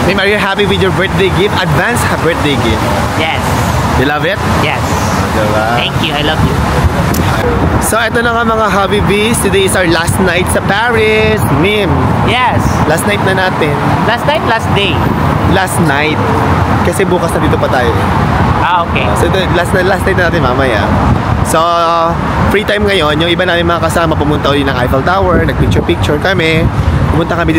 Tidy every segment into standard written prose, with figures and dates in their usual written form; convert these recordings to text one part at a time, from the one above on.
Mim, are you happy with your birthday gift? Advance birthday gift. Yes. You love it? Yes. Diba? Thank you. I love you. So, ito na nga mga Hobby Bees. Today is our last night sa Paris. Mim. Yes. Last night na natin. Last night, last day. Last night. Kasi bukas na dito pa tayo. Ah, okay. So, ito, last night na natin mamaya. So, free time ngayon. Yung iba namin mga kasama pumunta ulit ng Eiffel Tower. Nag-picture-picture kami. Pumunta kami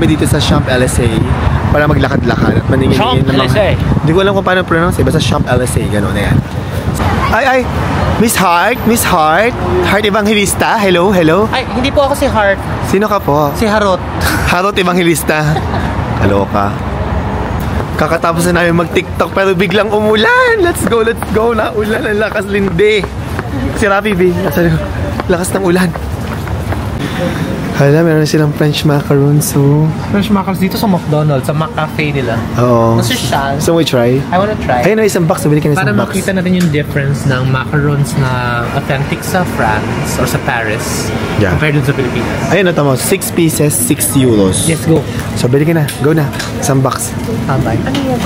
dito sa Champs Elysees para maglakad-lakad at maningin-ingin ng mga... Hindi ko alam kung paano pronounce eh. Basta Champs Elysees. Gano'n na yan. Ay! Miss Heart? Heart Evangelista? Hello? Ay, hindi po ako si Heart. Sino ka po? Si Harot. Harot Evangelista. Kaloka. Kakatapos na namin mag-TikTok pero biglang umulan. Let's go. Naulan ang lakas lindi. Si Rafi B. Lakas ng ulan. Hala, meron na silang French macarons. So... French macarons dito sa McDonald's, sa McCafe nila. Oo. Nasosyal. So we try? I wanna try. Ayun na, isang box. Bili ka na isang box. Para makita natin yung difference ng macarons na authentic sa France or sa Paris compared sa Pilipinas. Ayun na, tama. 6 pieces, 6 euros. Yes, go. So bili ka na. Go na. Isang box. Bye. Ano yan?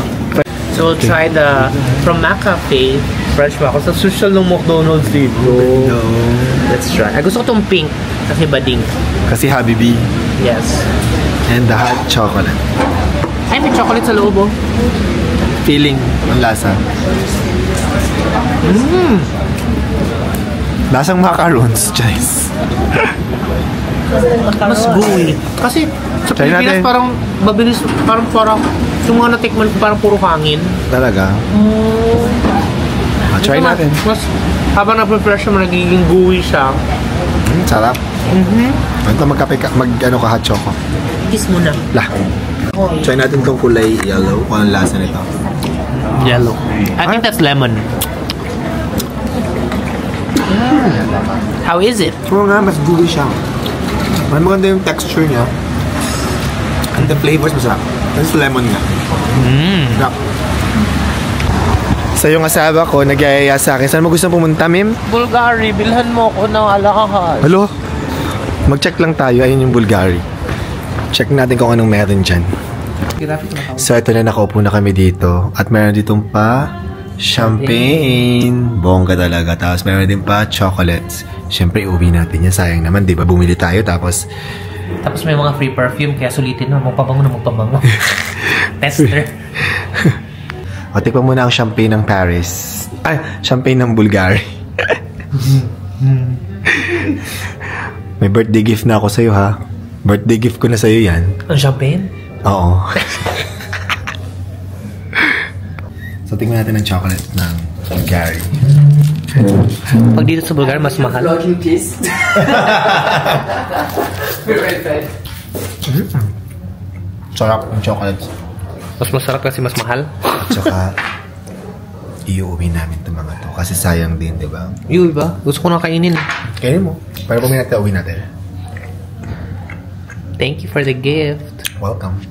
So we'll try the from McCafe French macarons. Sa social ng McDonald's dito. No. Let's try. Gusto ko tong pink kasi bading. Kasi Habibi. Yes. And the hot chocolate. Ay, may chocolate sa loob, oh. Feeling ang lasa. Lasang macarons, guys. Mas gooey. Kasi sa Pilipinas parang mabilis, parang yung mga natikman ko parang puro hangin. Talaga? Try natin. Mas habang na-prepare siya, nagiging gooey siya. Sarap. Ito mag-ano ka hot choco. Kiss mo na. Lah. Try natin tong kulay yellow. Kung ang lasa nito. Yellow. I think that's lemon. How is it? Oo nga, mas gooey siya. Mas maganda yung texture niya. And the flavors masarap. Tapos lemon nga. Sarap. So yung asawa ko, nagyayaya sa akin. Saan mo gusto pumunta, Mim? Bulgari, bilhan mo ko ng alahas. Hello? Mag-check lang tayo. Ayun yung Bulgari. Check natin kung anong meron dyan. So ito na, nakaupo na kami dito. At meron ditong pa champagne. Bongga talaga. Tapos meron din pa chocolates. Siyempre, uwi natin yan. Sayang naman, di ba? Bumili tayo. Tapos may mga free perfume. Kaya sulitin na. Magpabango. Tester. O, tikpan muna ang champagne ng Paris. Ay, champagne ng Bulgari. May birthday gift na ako sa'yo, ha? Birthday gift ko na sa'yo yan. Ang champagne? Oo. So, tingnan natin ang chocolate ng Bulgari. Pag dito sa Bulgari, mas mahal. Sarap ang chocolate. Mas masarap kasi mas mahal. Tsaka, iuwi namin itong mga to. Kasi sayang din, di ba? Yung iba? Gusto ko na kainin. Kainin mo. Para puminat ka, uwi natin. Thank you for the gift. Welcome.